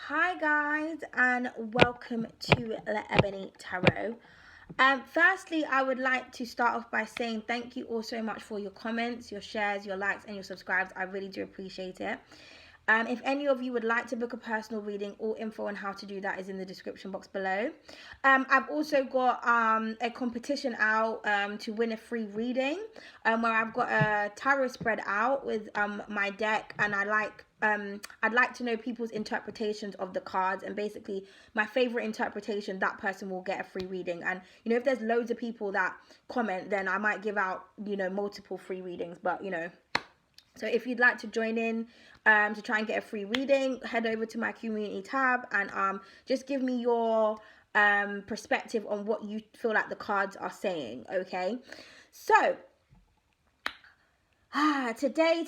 Hi guys, and welcome to the Ebony Tarot. Firstly, I would like to start off by saying thank you all so much for your comments, your shares, your likes, and your subscribes. I really do appreciate it. If any of you would like to book a personal reading, all info on how to do that is in the description box below. I've also got a competition out to win a free reading where I've got a tarot spread out with my deck, and I'd like to know people's interpretations of the cards, and basically my favorite interpretation, that person will get a free reading. And if there's loads of people that comment, then I might give out multiple free readings. But so if you'd like to join in to try and get a free reading, head over to my community tab and just give me your perspective on what you feel like the cards are saying. Okay, so today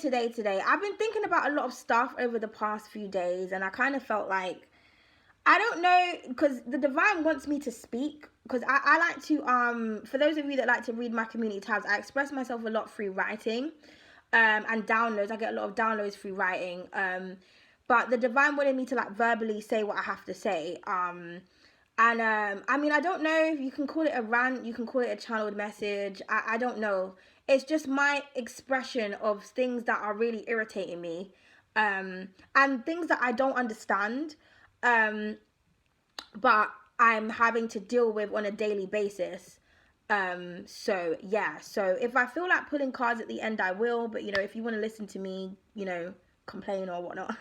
I've been thinking about a lot of stuff over the past few days, and I kind of felt like, I don't know, because the divine wants me to speak, because I like to for those of you that like to read my community tabs, I express myself a lot through writing and downloads. I get a lot of downloads through writing, but the divine wanted me to like verbally say what I have to say. I mean, I don't know if you can call it a rant, you can call it a channeled message. I don't know. It's just my expression of things that are really irritating me, and things that I don't understand, but I'm having to deal with on a daily basis. So yeah, so if I feel like pulling cards at the end, I will, but if you want to listen to me, complain or whatnot,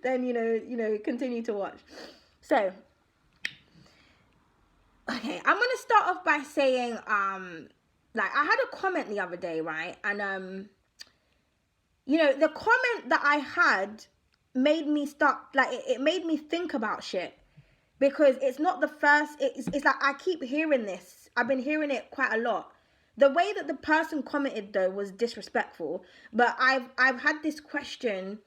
then continue to watch. So okay, I'm gonna start off by saying like, I had a comment the other day, right? And the comment that I had made me start, like, it made me think about shit, because it's not the first. It's like I keep hearing this. I've been hearing it quite a lot. The way that the person commented though was disrespectful, but I've had this question.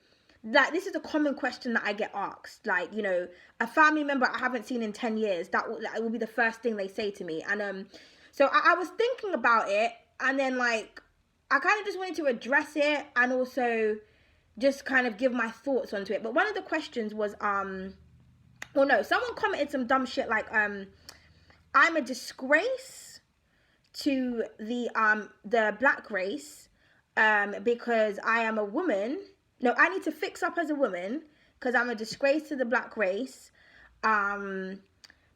Like, this is a common question that I get asked. Like, a family member I haven't seen in 10 years, that will be the first thing they say to me. And so I was thinking about it, and then like I kind of just wanted to address it and also just kind of give my thoughts onto it. But one of the questions was well, no, someone commented some dumb shit like I'm a disgrace to the black race because I am a woman. No, I need to fix up as a woman because I'm a disgrace to the black race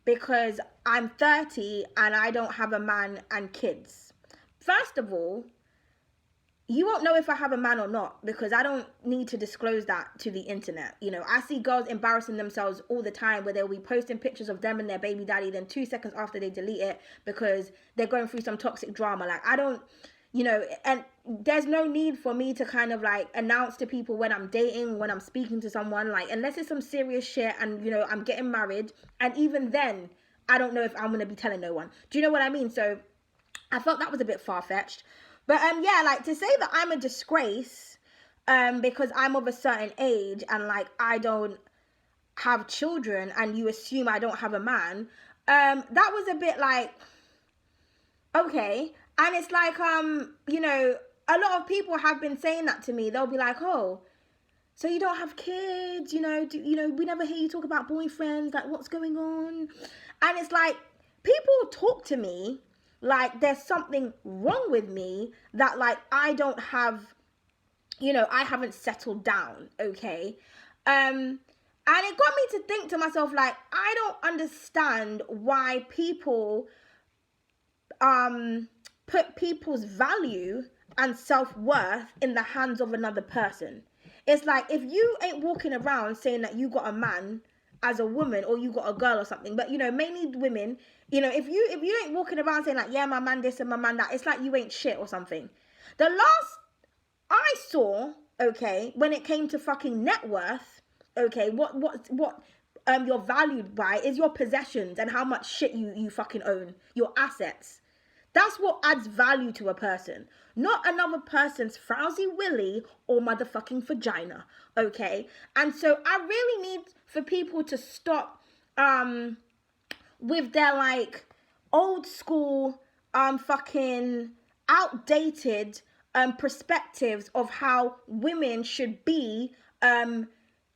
because I'm 30 and I don't have a man and kids. First of all, you won't know if I have a man or not, because I don't need to disclose that to the internet. I see girls embarrassing themselves all the time, where they'll be posting pictures of them and their baby daddy, then 2 seconds after they delete it because they're going through some toxic drama. Like, I don't, and there's no need for me to kind of like announce to people when I'm dating, when I'm speaking to someone, like, unless it's some serious shit and I'm getting married, and even then I don't know if I'm going to be telling no one. Do you know what I mean? So I felt that was a bit far-fetched. But yeah, like, to say that I'm a disgrace because I'm of a certain age and like I don't have children and you assume I don't have a man, that was a bit like, okay. And it's like a lot of people have been saying that to me. They'll be like, oh, so you don't have kids, we never hear you talk about boyfriends, like, what's going on? And it's like, people talk to me like there's something wrong with me, that like I don't have, I haven't settled down, okay? And it got me to think to myself, like, I don't understand why people put people's value and self-worth in the hands of another person. It's like, if you ain't walking around saying that you got a man as a woman, or you got a girl or something, but mainly women, if you ain't walking around saying like, yeah, my man this and my man that, it's like you ain't shit or something. The last I saw, okay, when it came to fucking net worth, okay, what you're valued by is your possessions and how much shit you fucking own, your assets. That's what adds value to a person, not another person's frowsy willy or motherfucking vagina, okay? And so I really need for people to stop with their like old school fucking outdated perspectives of how women should be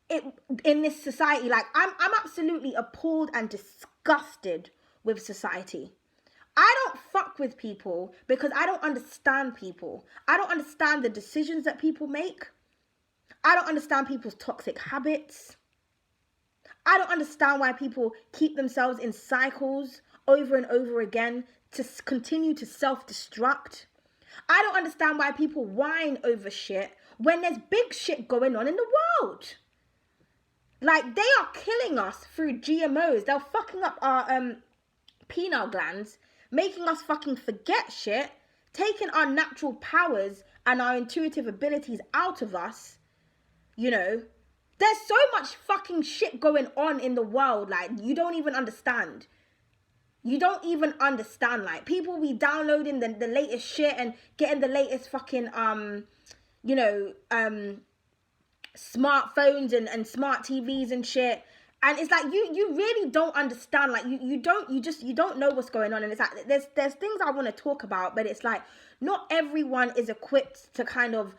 it in this society. Like, I'm absolutely appalled and disgusted with society. I don't fuck with people because I don't understand people. I don't understand the decisions that people make. I don't understand people's toxic habits. I don't understand why people keep themselves in cycles over and over again to continue to self-destruct. I don't understand why people whine over shit when there's big shit going on in the world. Like, they are killing us through GMOs. They're fucking up our pineal glands, making us fucking forget shit, taking our natural powers and our intuitive abilities out of us. You know, there's so much fucking shit going on in the world. Like, you don't even understand. You don't even understand. Like, people be downloading the latest shit and getting the latest fucking smartphones and smart TVs and shit. And it's like, you really don't understand. Like, you don't know what's going on. And it's like, there's things I want to talk about, but it's like, not everyone is equipped to kind of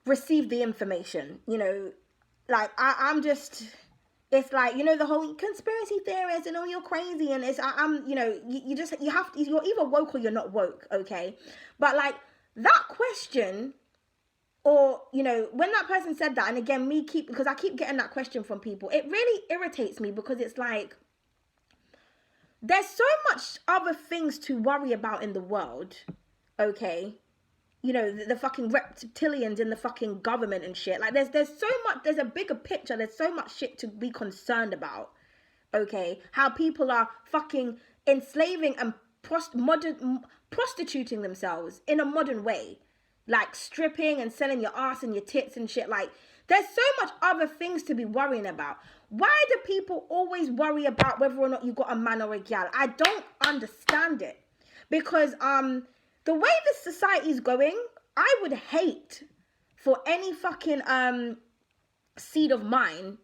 receive the information, you know. Like, I'm just, it's like, you know, the whole conspiracy theorists and, oh, you're crazy. And it's, I'm, you know, you have to, you're either woke or you're not woke, okay? But like, that question, or, you know, when that person said that, and again, because I keep getting that question from people, it really irritates me, because it's like, there's so much other things to worry about in the world, okay? You know, the fucking reptilians in the fucking government and shit. Like, there's so much, there's a bigger picture. There's so much shit to be concerned about, okay? How people are fucking enslaving and prostituting themselves in a modern way. Like, stripping and selling your ass and your tits and shit. Like, there's so much other things to be worrying about. Why do people always worry about whether or not you got a man or a gal? I don't understand it. Because, the way this society is going, I would hate for any fucking seed of mine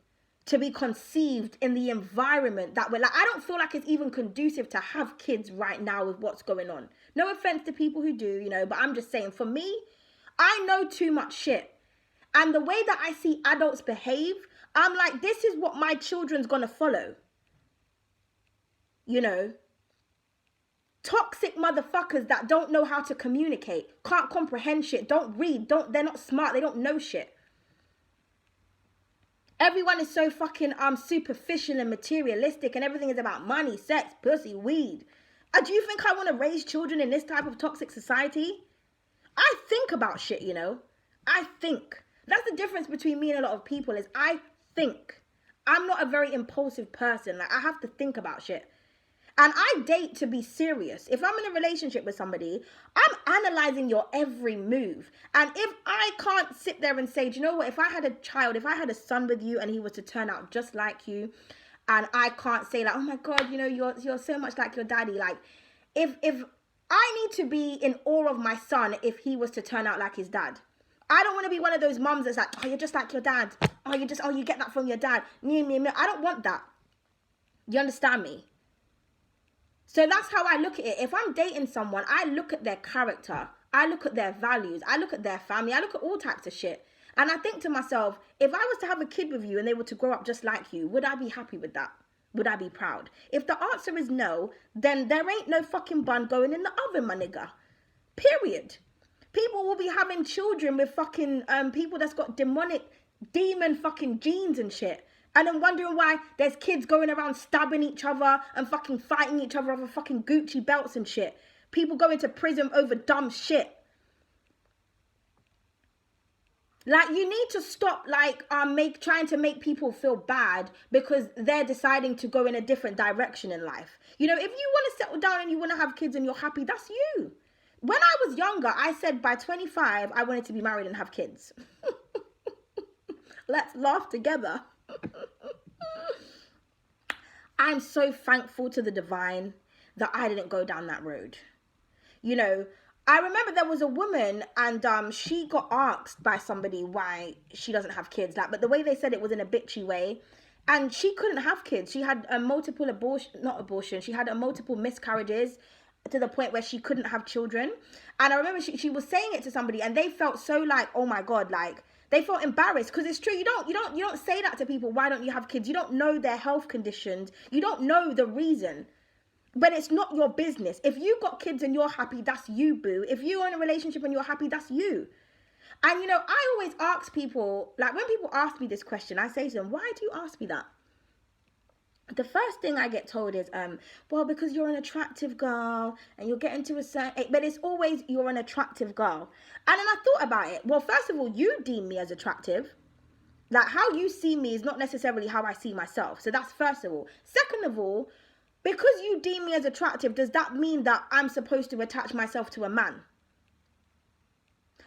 to be conceived in the environment that we're like. I don't feel like it's even conducive to have kids right now with what's going on. No offense to people who do, you know, but I'm just saying, for me, I know too much shit. And the way that I see adults behave, I'm like, this is what my children's gonna follow. You know? Toxic motherfuckers that don't know how to communicate, can't comprehend shit, don't read, they're not smart, they don't know shit. Everyone is so fucking superficial and materialistic, and everything is about money, sex, pussy, weed. Do you think I want to raise children in this type of toxic society? I think about shit, you know. I think. That's the difference between me and a lot of people, is I think. I'm not a very impulsive person. Like, I have to think about shit. And I date to be serious. If I'm in a relationship with somebody, I'm analyzing your every move. And if I can't sit there and say, do you know what, if I had a child, if I had a son with you and he was to turn out just like you, and I can't say like, oh my God, you know, you're so much like your daddy. Like, if I need to be in awe of my son if he was to turn out like his dad. I don't want to be one of those mums that's like, oh, you're just like your dad. Oh, you get that from your dad. I don't want that. You understand me? So that's how I look at it. If I'm dating someone, I look at their character. I look at their values. I look at their family. I look at all types of shit. And I think to myself, if I was to have a kid with you and they were to grow up just like you, would I be happy with that? Would I be proud? If the answer is no, then there ain't no fucking bun going in the oven, my nigga. Period. People will be having children with fucking people that's got demon fucking genes and shit. And then wondering why there's kids going around stabbing each other and fucking fighting each other over fucking Gucci belts and shit. People going to prison over dumb shit. Like, you need to stop, like, trying to make people feel bad because they're deciding to go in a different direction in life. You know, if you want to settle down and you want to have kids and you're happy, that's you. When I was younger, I said by 25, I wanted to be married and have kids. Let's laugh together. I'm so thankful to the divine that I didn't go down that road. You know, I remember there was a woman and she got asked by somebody why she doesn't have kids. Like, but the way they said it was in a bitchy way. And she couldn't have kids. She had she had multiple miscarriages to the point where she couldn't have children. And I remember she was saying it to somebody and they felt so like, oh my God, like, They felt embarrassed, because it's true. You don't say that to people. Why don't you have kids? You don't know their health conditions. You don't know the reason. But it's not your business. If you got kids and you're happy, that's you, boo. If you're in a relationship and you're happy, that's you. And, you know, I always ask people, like, when people ask me this question, I say to them, why do you ask me that? The first thing I get told is, well, because you're an attractive girl and you're getting to a certain age. But it's always, you're an attractive girl. And then I thought about it. Well, first of all, you deem me as attractive. Like, how you see me is not necessarily how I see myself. So that's first of all. Second of all, because you deem me as attractive, does that mean that I'm supposed to attach myself to a man?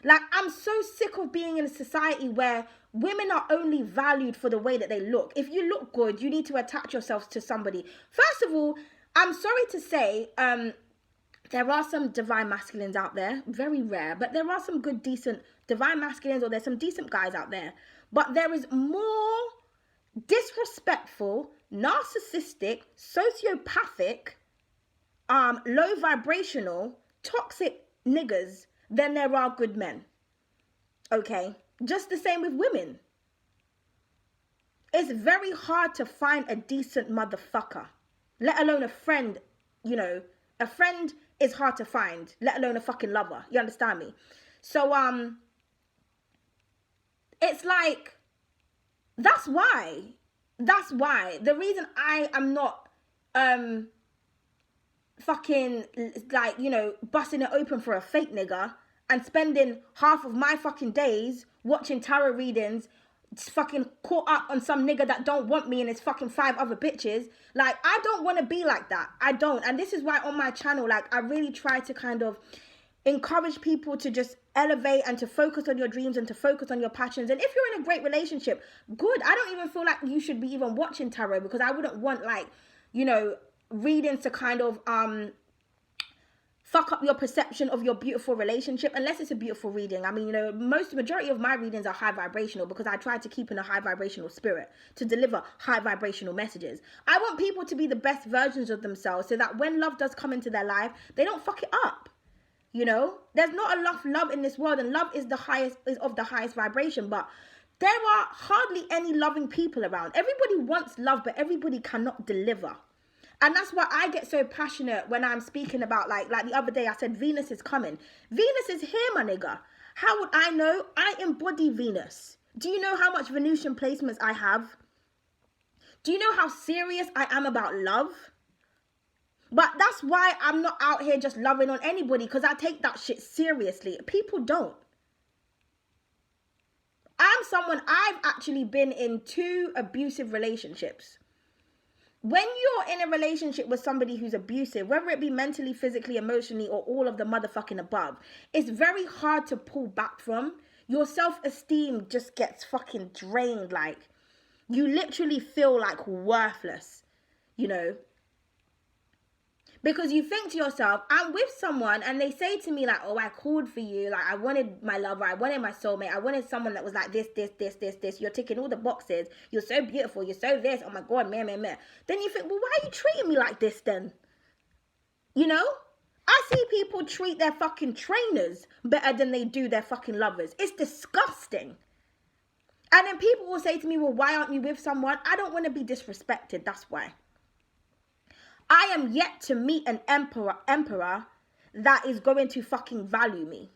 Like, I'm so sick of being in a society where women are only valued for the way that they look. If you look good, you need to attach yourselves to somebody. First of all, I'm sorry to say, there are some divine masculines out there. Very rare, but there are some good, decent divine masculines, or there's some decent guys out there. But there is more disrespectful, narcissistic, sociopathic, low vibrational, toxic niggas than there are good men. Okay? Just the same with women. It's very hard to find a decent motherfucker, let alone a friend. You know, a friend is hard to find, let alone a fucking lover. You understand me? So, it's like, that's why the reason I am not fucking, like, you know, busting it open for a fake nigga and spending half of my fucking days watching tarot readings, fucking caught up on some nigga that don't want me and his fucking 5 other bitches. Like, I don't want to be like that. I don't. And this is why on my channel, like, I really try to kind of encourage people to just elevate and to focus on your dreams and to focus on your passions. And if you're in a great relationship, good. I don't even feel like you should be even watching tarot, because I wouldn't want, like, you know, readings to kind of fuck up your perception of your beautiful relationship, unless it's a beautiful reading. I mean, you know, majority of my readings are high vibrational, because I try to keep in a high vibrational spirit to deliver high vibrational messages. I want people to be the best versions of themselves, so that when love does come into their life, they don't fuck it up. You know, there's not enough love in this world, and love is of the highest vibration, but there are hardly any loving people around. Everybody wants love, but everybody cannot deliver. And that's why I get so passionate when I'm speaking about, like the other day I said, Venus is coming. Venus is here, my nigga. How would I know? I embody Venus. Do you know how much Venusian placements I have? Do you know how serious I am about love? But that's why I'm not out here just loving on anybody, because I take that shit seriously. People don't. I've actually been in 2 abusive relationships. When you're in a relationship with somebody who's abusive, whether it be mentally, physically, emotionally, or all of the motherfucking above, it's very hard to pull back from. Your self-esteem just gets fucking drained. Like, you literally feel like worthless, you know? Because you think to yourself, I'm with someone and they say to me like, oh, I called for you. Like, I wanted my lover. I wanted my soulmate. I wanted someone that was like this. You're ticking all the boxes. You're so beautiful. You're so this. Oh my God, meh. Then you think, well, why are you treating me like this then? You know? I see people treat their fucking trainers better than they do their fucking lovers. It's disgusting. And then people will say to me, well, why aren't you with someone? I don't want to be disrespected. That's why. I am yet to meet an emperor that is going to fucking value me.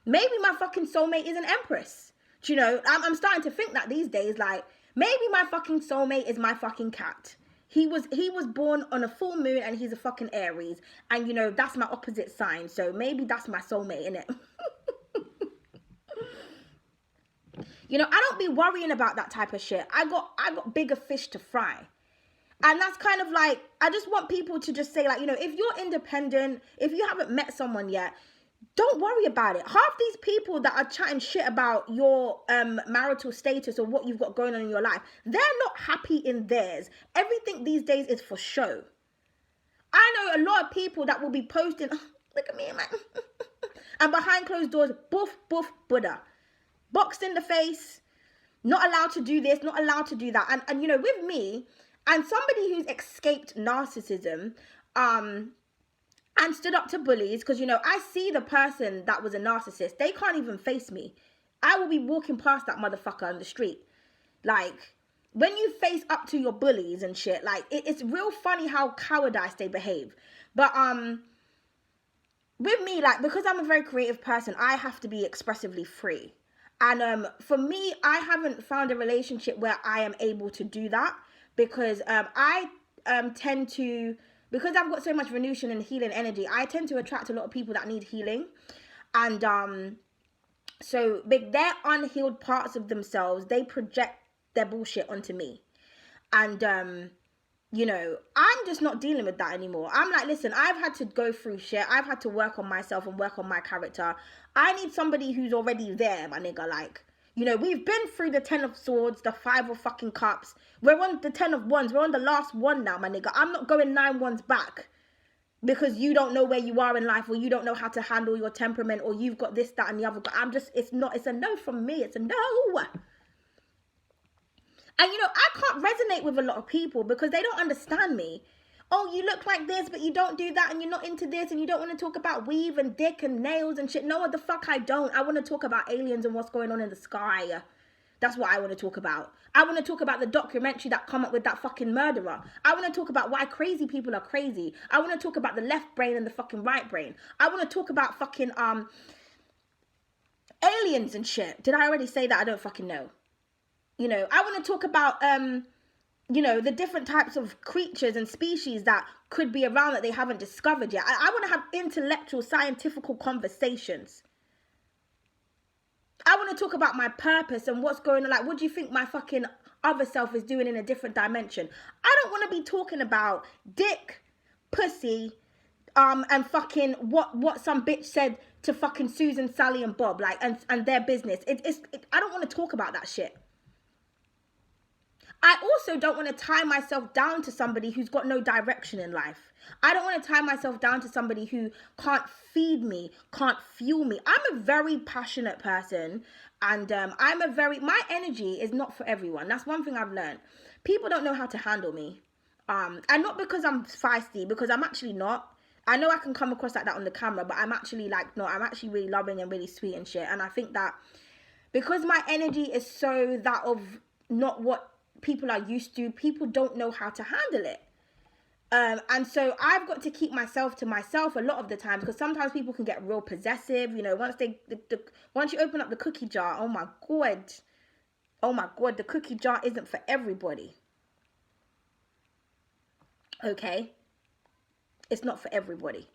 Maybe my fucking soulmate is an empress. Do you know, I'm starting to think that these days, like, maybe my fucking soulmate is my fucking cat. He was born on a full moon and he's a fucking Aries. And, you know, that's my opposite sign. So maybe that's my soulmate, innit? You know, I don't be worrying about that type of shit. I got bigger fish to fry. And that's kind of like, I just want people to just say, like, you know, if you're independent, if you haven't met someone yet, don't worry about it. Half these people that are chatting shit about your marital status or what you've got going on in your life, they're not happy in theirs. Everything these days is for show. I know a lot of people that will be posting, oh, look at me, man. And behind closed doors, boof, Buddha. Boxed in the face, not allowed to do this, not allowed to do that. And you know, with me, and somebody who's escaped narcissism, and stood up to bullies, because, you know, I see the person that was a narcissist. They can't even face me. I will be walking past that motherfucker on the street. Like, when you face up to your bullies and shit, like, it's real funny how cowardice they behave. But, with me, like, because I'm a very creative person, I have to be expressively free. And for me, I haven't found a relationship where I am able to do that, because I tend to, because I've got so much Venusian and healing energy, I tend to attract a lot of people that need healing. And so their unhealed parts of themselves, they project their bullshit onto me. And you know, I'm just not dealing with that anymore. I'm like, listen, I've had to go through shit. I've had to work on myself and work on my character. I need somebody who's already there, my nigga. Like, you know, we've been through the 10 of swords, the 5 of fucking cups. We're on the 10 of wands. We're on the last one now, my nigga. I'm not going 9 wands back because you don't know where you are in life, or you don't know how to handle your temperament, or you've got this, that, and the other. It's a no from me. It's a no. And, you know, I can't resonate with a lot of people because they don't understand me. Oh, you look like this, but you don't do that, and you're not into this, and you don't want to talk about weave and dick and nails and shit. No, what the fuck I don't. I want to talk about aliens and what's going on in the sky. That's what I want to talk about. I want to talk about the documentary that come up with that fucking murderer. I want to talk about why crazy people are crazy. I want to talk about the left brain and the fucking right brain. I want to talk about fucking aliens and shit. Did I already say that? I don't fucking know. You know, I want to talk about, you know, the different types of creatures and species that could be around that they haven't discovered yet. I want to have intellectual, scientific conversations. I want to talk about my purpose and what's going on. Like, what do you think my fucking other self is doing in a different dimension? I don't want to be talking about dick, pussy, and fucking what some bitch said to fucking Susan, Sally, and Bob, like, and their business. I don't want to talk about that shit. I also don't want to tie myself down to somebody who's got no direction in life. I don't want to tie myself down to somebody who can't feed me, can't fuel me. I'm a very passionate person, and my energy is not for everyone. That's one thing I've learned. People don't know how to handle me. And not because I'm feisty, because I'm actually not. I know I can come across like that on the camera, but I'm actually like, no, I'm actually really loving and really sweet and shit. And I think that because my energy is so that of not what people are used to, people don't know how to handle it. And so I've got to keep myself to myself a lot of the time, because sometimes people can get real possessive. You know, once you open up the cookie jar, oh my god, the cookie jar isn't for everybody. Okay, it's not for everybody.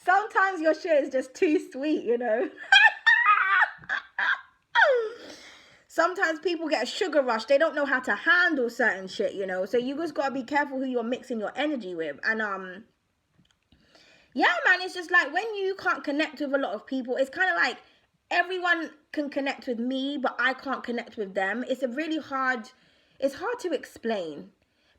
Sometimes your shit is just too sweet, you know. Sometimes people get a sugar rush. They don't know how to handle certain shit, you know. So you just got to be careful who you're mixing your energy with. And, yeah, man, it's just like when you can't connect with a lot of people, it's kind of like everyone can connect with me, but I can't connect with them. It's hard to explain.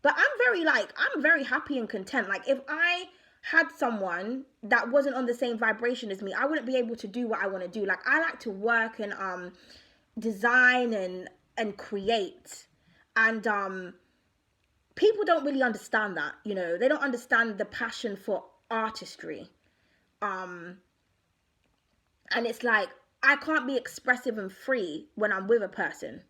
But I'm very happy and content. Like, if I had someone that wasn't on the same vibration as me, I wouldn't be able to do what I want to do. Like, I like to work and, design and create, and people don't really understand that, you know. They don't understand the passion for artistry, and it's like I can't be expressive and free when I'm with a person.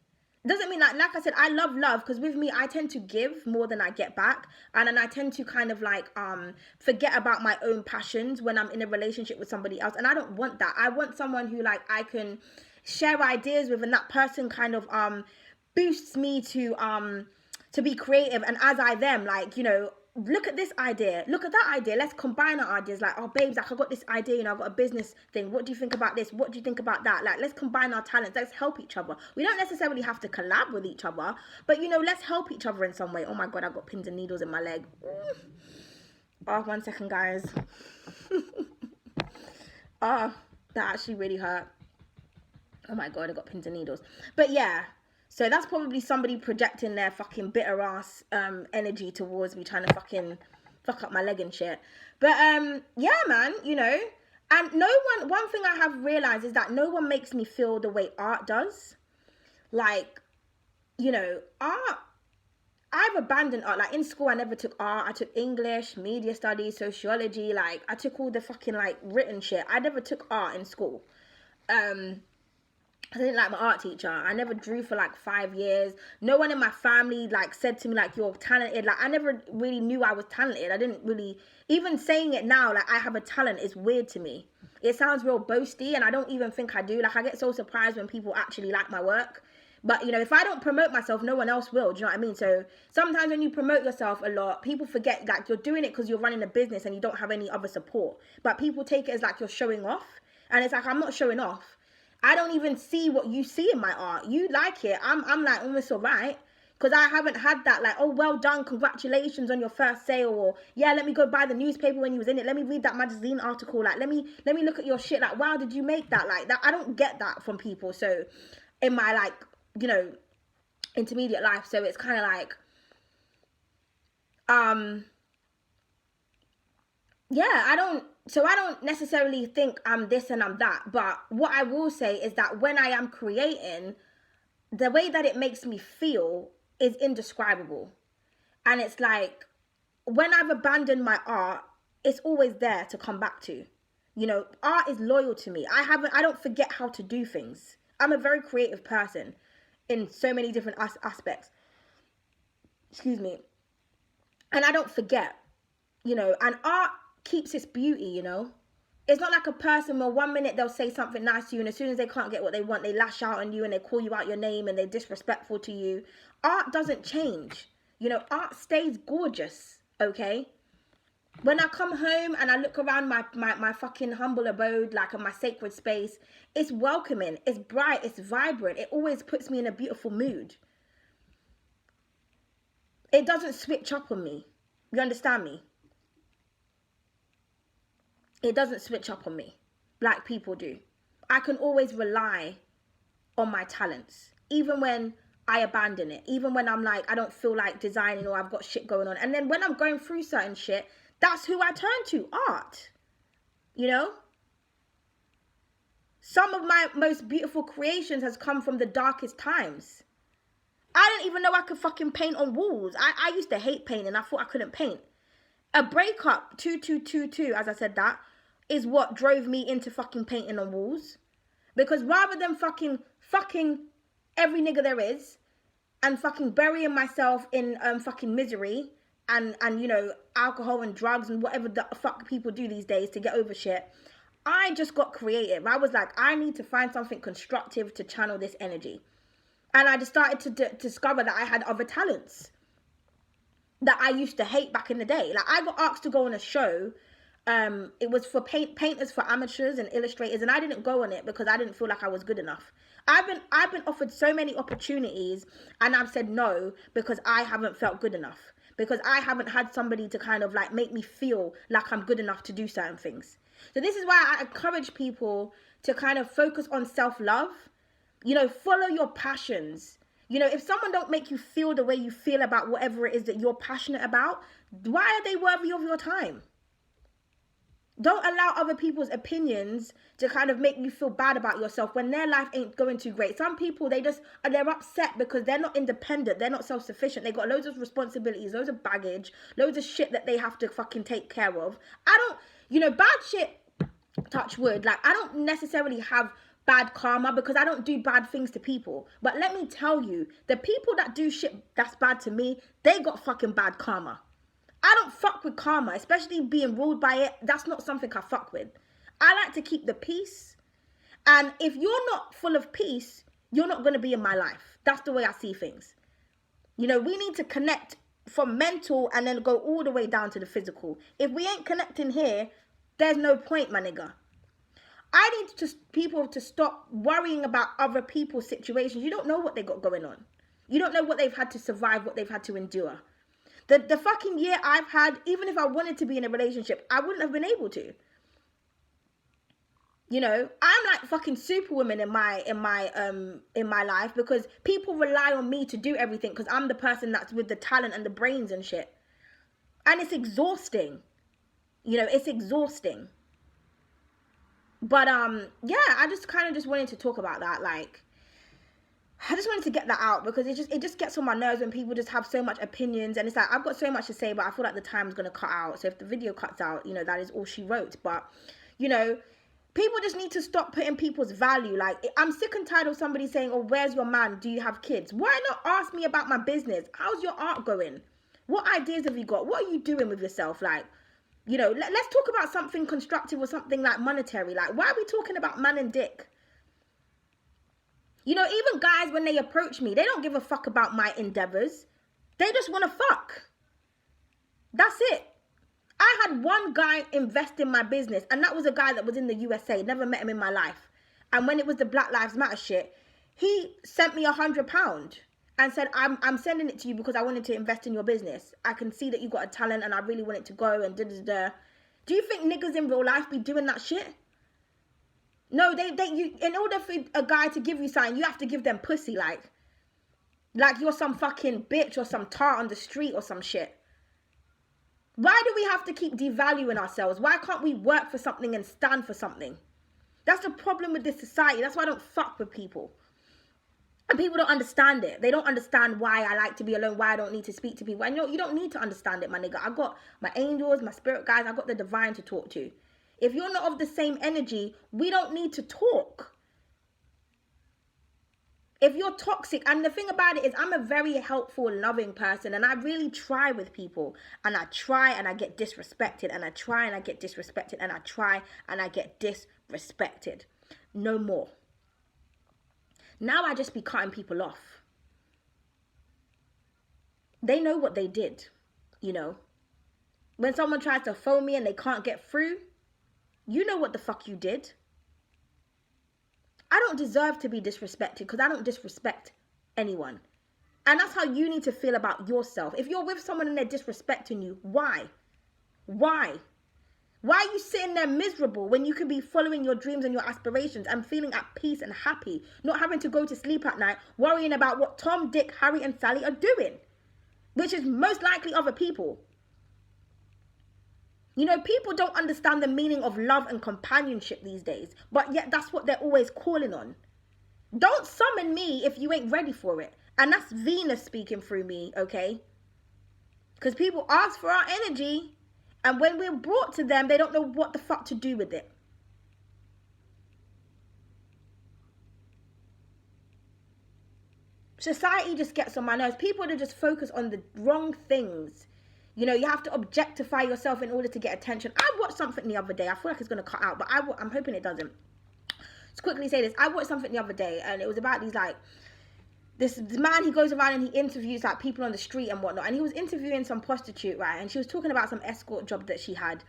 Doesn't mean like I said, I love because with me I tend to give more than I get back, and then I tend to kind of like forget about my own passions when I'm in a relationship with somebody else, and I don't want that. I want someone who like I can share ideas with, and that person kind of boosts me to be creative, and as I them, like, you know, look at this idea, look at that idea, let's combine our ideas. Like, oh babes, like I got this idea, you know, I've got a business thing, what do you think about this, what do you think about that? Like, let's combine our talents, let's help each other. We don't necessarily have to collab with each other, but you know, let's help each other in some way. Oh my god, I got pins and needles in my leg. Oh, 1 second, guys. Oh, that actually really hurt. Oh my god, I got pins and needles. But yeah, so that's probably somebody projecting their fucking bitter ass energy towards me, trying to fucking fuck up my leg and shit. But yeah, man, you know, and one thing I have realized is that no one makes me feel the way art does. Like, you know, art, I've abandoned art. Like, in school, I never took art. I took English, media studies, sociology. Like, I took all the fucking, like, written shit. I never took art in school. I didn't like my art teacher. I never drew for like 5 years. No one in my family like said to me like, you're talented. Like I never really knew I was talented. I didn't really, even saying it now, like I have a talent is weird to me. It sounds real boasty and I don't even think I do. Like I get so surprised when people actually like my work. But, you know, if I don't promote myself, no one else will. Do you know what I mean? So sometimes when you promote yourself a lot, people forget like you're doing it because you're running a business and you don't have any other support. But people take it as like you're showing off. And it's like, I'm not showing off. I don't even see what you see in my art. You like it. I'm like, almost all right. Because I haven't had that like, oh, well done, congratulations on your first sale. Or, yeah, let me go buy the newspaper when you was in it. Let me read that magazine article. Like, let me look at your shit. Like, wow, did you make that? Like, that I don't get that from people. So, in my, like, you know, intermediate life. So, it's kind of like, yeah, I don't necessarily think I'm this and I'm that. But what I will say is that when I am creating, the way that it makes me feel is indescribable. And it's like, when I've abandoned my art, it's always there to come back to. You know, art is loyal to me. I don't forget how to do things. I'm a very creative person in so many different aspects. Excuse me. And I don't forget, you know, and art keeps its beauty, you know. It's not like a person where 1 minute they'll say something nice to you and as soon as they can't get what they want, they lash out on you and they call you out your name and they're disrespectful to you. Art doesn't change. You know, art stays gorgeous, okay? When I come home and I look around my fucking humble abode, like in my sacred space, it's welcoming, it's bright, it's vibrant. It always puts me in a beautiful mood. It doesn't switch up on me. You understand me? It doesn't switch up on me like people do. I can always rely on my talents, even when I abandon it, even when I'm like, I don't feel like designing or I've got shit going on. And then when I'm going through certain shit, that's who I turn to, art, you know? Some of my most beautiful creations has come from the darkest times. I didn't even know I could fucking paint on walls. I used to hate painting. I thought I couldn't paint. A breakup, 2222, as I said that, is what drove me into fucking painting on walls. Because rather than fucking every nigga there is and fucking burying myself in fucking misery and you know, alcohol and drugs and whatever the fuck people do these days to get over shit, I just got creative. I was like, I need to find something constructive to channel this energy. And I just started to discover that I had other talents that I used to hate back in the day. Like, I got asked to go on a show. It was for painters for amateurs and illustrators, and I didn't go on it because I didn't feel like I was good enough. I've been offered so many opportunities, and I've said no because I haven't felt good enough. Because I haven't had somebody to kind of like make me feel like I'm good enough to do certain things. So this is why I encourage people to kind of focus on self-love. You know, follow your passions. You know, if someone don't make you feel the way you feel about whatever it is that you're passionate about, why are they worthy of your time? Don't allow other people's opinions to kind of make you feel bad about yourself when their life ain't going too great. Some people, they're upset because they're not independent. They're not self-sufficient. They got loads of responsibilities, loads of baggage, loads of shit that they have to fucking take care of. I don't, you know, bad shit, touch wood. Like, I don't necessarily have bad karma because I don't do bad things to people. But let me tell you, the people that do shit that's bad to me, they got fucking bad karma. I don't fuck with karma, especially being ruled by it. That's not something I fuck with. I like to keep the peace. And if you're not full of peace, you're not going to be in my life. That's the way I see things. You know, we need to connect from mental and then go all the way down to the physical. If we ain't connecting here, there's no point, my nigga. I need people to stop worrying about other people's situations. You don't know what they got going on. You don't know what they've had to survive, what they've had to endure. The fucking year I've had, even if I wanted to be in a relationship, I wouldn't have been able to. You know, I'm like fucking superwoman in my life because people rely on me to do everything because I'm the person that's with the talent and the brains and shit. And it's exhausting. You know, it's exhausting. But yeah, I just kind of just wanted to talk about that. Like, I just wanted to get that out because it just gets on my nerves when people just have so much opinions, and it's like, I've got so much to say, but I feel like the time's gonna cut out. So if the video cuts out, you know, that is all she wrote. But, you know, People just need to stop putting people's value. Like, I'm sick and tired of somebody saying, oh, where's your man? Do you have kids? Why not ask me about my business? How's your art going? What ideas have you got? What are you doing with yourself? Like, you know, let's talk about something constructive or something like monetary. Like, why are we talking about man and dick? You know, even guys, when they approach me, they don't give a fuck about my endeavors. They just want to fuck. That's it. I had one guy invest in my business, and that was a guy that was in the USA. Never met him in my life. And when it was the Black Lives Matter shit, he sent me £100 and said, I'm sending it to you because I wanted to invest in your business. I can see that you got a talent and I really want it to go and da-da-da. Do you think niggas in real life be doing that shit? No, you, in order for a guy to give you something, you have to give them pussy, like you're some fucking bitch or some tart on the street or some shit. Why do we have to keep devaluing ourselves? Why can't we work for something and stand for something? That's the problem with this society. That's why I don't fuck with people. And people don't understand it. They don't understand why I like to be alone, why I don't need to speak to people. And you don't need to understand it, my nigga. I got my angels, my spirit guides. I got the divine to talk to. If you're not of the same energy, we don't need to talk. If you're toxic, and the thing about it is I'm a very helpful, loving person, and I really try with people, and I try and I get disrespected, and I try and I get disrespected, and I try and I get disrespected. No more. Now I just be cutting people off. They know what they did, you know. When someone tries to phone me and they can't get through, you know what the fuck you did. I don't deserve to be disrespected because I don't disrespect anyone. And that's how you need to feel about yourself. If you're with someone and they're disrespecting you, why? Why? Why are you sitting there miserable when you could be following your dreams and your aspirations and feeling at peace and happy, not having to go to sleep at night, worrying about what Tom, Dick, Harry and Sally are doing, which is most likely other people. You know, people don't understand the meaning of love and companionship these days, but yet that's what they're always calling on. Don't summon me if you ain't ready for it. And that's Venus speaking through me, okay? Because people ask for our energy, and when we're brought to them, they don't know what the fuck to do with it. Society just gets on my nerves. People are just focused on the wrong things. You know, you have to objectify yourself in order to get attention. I watched something the other day. I feel like it's going to cut out, but I'm hoping it doesn't. Let's quickly say this. I watched something the other day, and it was about these, like, this man, he goes around and he interviews, like, people on the street and whatnot. And he was interviewing some prostitute, right? And she was talking about some escort job that she had.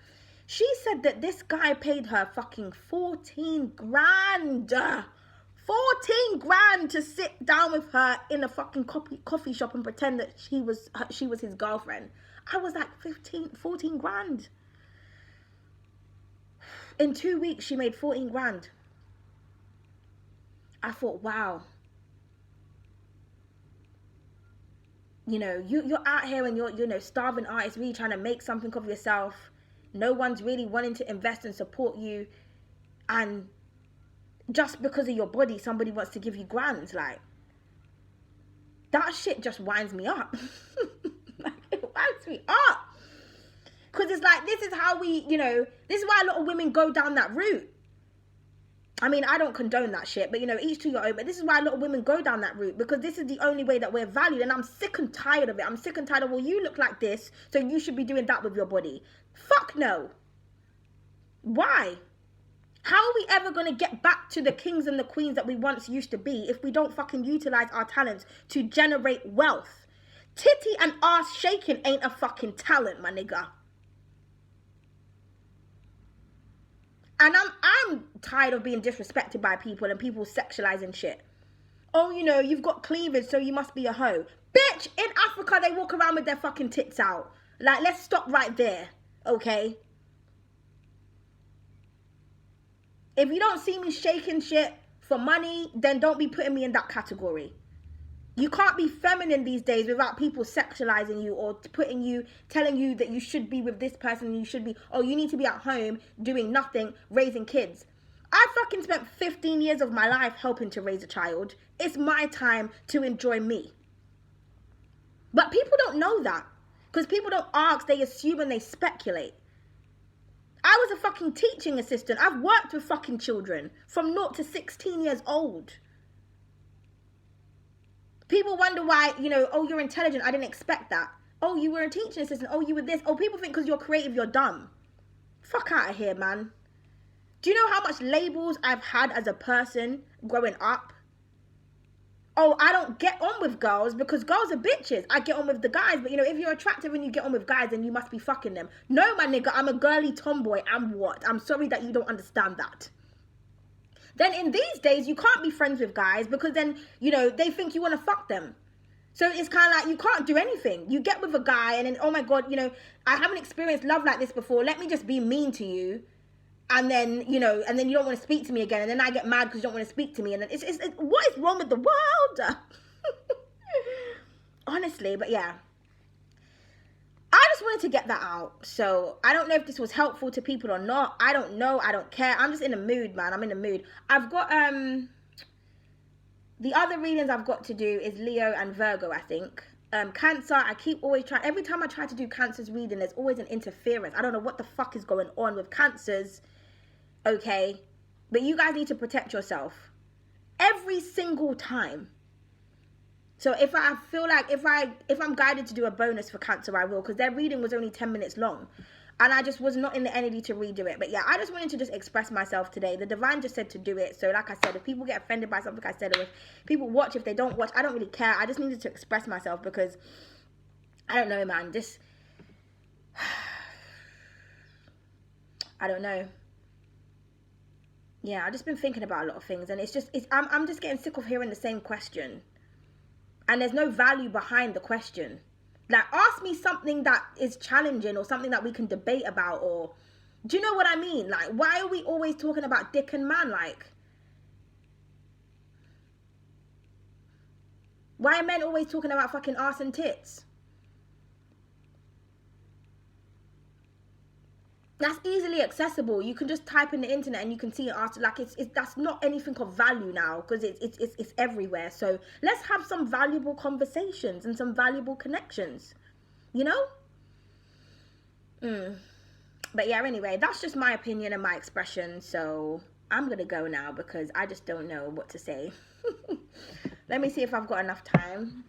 She said that this guy paid her fucking 14 grand. 14 grand to sit down with her in a fucking coffee shop and pretend that she was his girlfriend. I was like, 14 grand. In 2 weeks, she made 14 grand. I thought, wow. You know, you're out here and you're, you know, starving artist, really trying to make something of yourself. No one's really wanting to invest and support you. And just because of your body, somebody wants to give you grands. Like, that shit just winds me up. It winds me up. Because it's like, this is how we, you know, this is why a lot of women go down that route. I mean, I don't condone that shit, but, you know, each to your own. But this is why a lot of women go down that route, because this is the only way that we're valued. And I'm sick and tired of it. I'm sick and tired of, well, you look like this, so you should be doing that with your body. Fuck no. Why? How are we ever going to get back to the kings and the queens that we once used to be if we don't fucking utilize our talents to generate wealth? Titty and ass shaking ain't a fucking talent, my nigga. And I'm tired of being disrespected by people and people sexualizing shit. Oh, you know, you've got cleavage, so you must be a hoe. Bitch, in Africa, they walk around with their fucking tits out. Like, let's stop right there, okay? If you don't see me shaking shit for money, then don't be putting me in that category. You can't be feminine these days without people sexualizing you or telling you that you should be with this person and you should be, oh, you need to be at home doing nothing, raising kids. I fucking spent 15 years of my life helping to raise a child. It's my time to enjoy me. But people don't know that because people don't ask, they assume and they speculate. I I was a fucking teaching assistant. I've worked with fucking children from 0 to 16 years old. People wonder why, you know, oh, you're intelligent. I didn't expect that. Oh, you were a teaching assistant. Oh, you were this. Oh, people think because you're creative, you're dumb. Fuck out of here, man. Do you know how much labels I've had as a person growing up? Oh, I don't get on with girls because girls are bitches. I get on with the guys. But, you know, if you're attractive and you get on with guys, then you must be fucking them. No, my nigga, I'm a girly tomboy. I'm what? I'm sorry that you don't understand that. Then in these days, you can't be friends with guys because then, you know, they think you want to fuck them. So it's kind of like you can't do anything. You get with a guy and then, oh my God, you know, I haven't experienced love like this before. Let me just be mean to you. And then, you know, and then you don't want to speak to me again. And then I get mad because you don't want to speak to me. And then it's what is wrong with the world? Honestly, but yeah. I just wanted to get that out. So I don't know if this was helpful to people or not. I don't know. I don't care. I'm just in a mood, man. I'm in a mood. I've got, the other readings I've got to do is Leo and Virgo, I think. Cancer, I keep always trying. Every time I try to do Cancer's reading, there's always an interference. I don't know what the fuck is going on with Cancers. Okay, but you guys need to protect yourself every single time. So if I feel like if I'm guided to do a bonus for Cancer, I will, because their reading was only 10 minutes long and I just was not in the energy to redo it. But yeah, I just wanted to just express myself today. The divine just said to do it. So like I said, if people get offended by something I said, or if people watch, if they don't watch, I don't really care. I just needed to express myself because I don't know, man. This I don't know. Yeah, I've just been thinking about a lot of things, and I'm just getting sick of hearing the same question. And there's no value behind the question. Like, ask me something that is challenging or something that we can debate about, or do you know what I mean? Like, why are we always talking about dick and man? Like, why are men always talking about fucking arse and tits? That's easily accessible. You can just type in the internet and you can see it after. Like that's not anything of value now because it's everywhere. So let's have some valuable conversations and some valuable connections. You know? But yeah, anyway, that's just my opinion and my expression. So I'm gonna go now because I just don't know what to say. Let me see if I've got enough time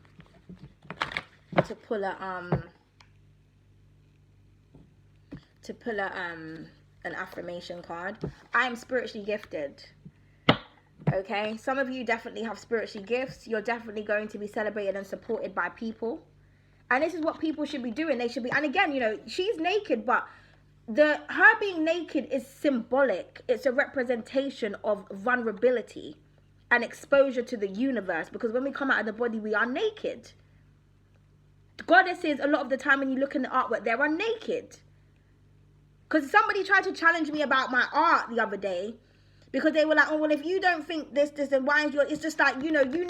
to pull an affirmation card. I am spiritually gifted. Okay, some of you definitely have spiritual gifts. You're definitely going to be celebrated and supported by people, and this is what people should be doing. They should be, and again, you know, she's naked, but her being naked is symbolic. It's a representation of vulnerability and exposure to the universe, because when we come out of the body, we are naked. Goddesses, a lot of the time when you look in the artwork, they are naked. Because somebody tried to challenge me about my art the other day, because they were like, oh, well, if you don't think this, then why is your... It's just like, you know, you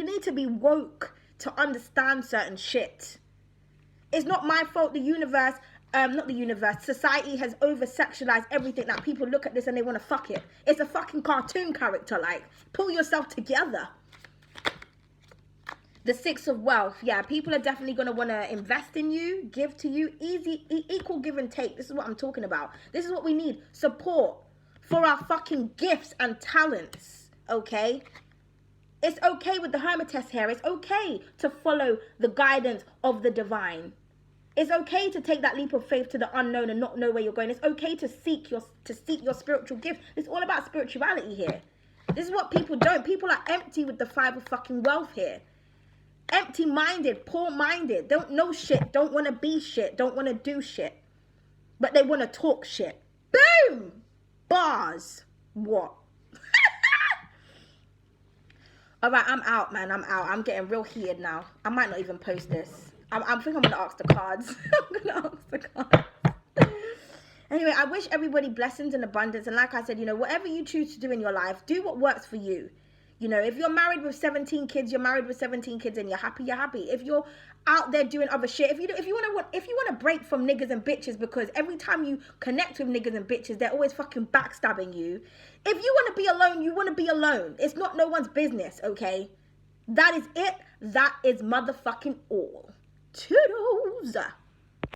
need to be woke to understand certain shit. It's not my fault the universe, not the universe, society has over-sexualized everything that people look at this and they want to fuck it. It's a fucking cartoon character, like, pull yourself together. The Six of Wealth. Yeah, people are definitely going to want to invest in you, give to you. Equal give and take. This is what I'm talking about. This is what we need. Support for our fucking gifts and talents. Okay? It's okay with the Hermitess here. It's okay to follow the guidance of the divine. It's okay to take that leap of faith to the unknown and not know where you're going. It's okay to seek your spiritual gift. It's all about spirituality here. This is what people don't. People are empty with the 5 of fucking wealth here. Empty-minded, poor-minded, don't know shit, don't want to be shit, don't want to do shit, but they want to talk shit. Boom! Bars. What? Alright, I'm out, man. I'm out. I'm getting real heated now. I might not even post this. I think I'm going to ask the cards. I'm going to ask the cards. Anyway, I wish everybody blessings and abundance. And like I said, you know, whatever you choose to do in your life, do what works for you. You know, if you're married with 17 kids, you're married with 17 kids and you're happy, you're happy. If you're out there doing other shit, if you want to break from niggas and bitches, because every time you connect with niggas and bitches, they're always fucking backstabbing you. If you want to be alone, you want to be alone. It's not no one's business, okay? That is it. That is motherfucking all. Toodles.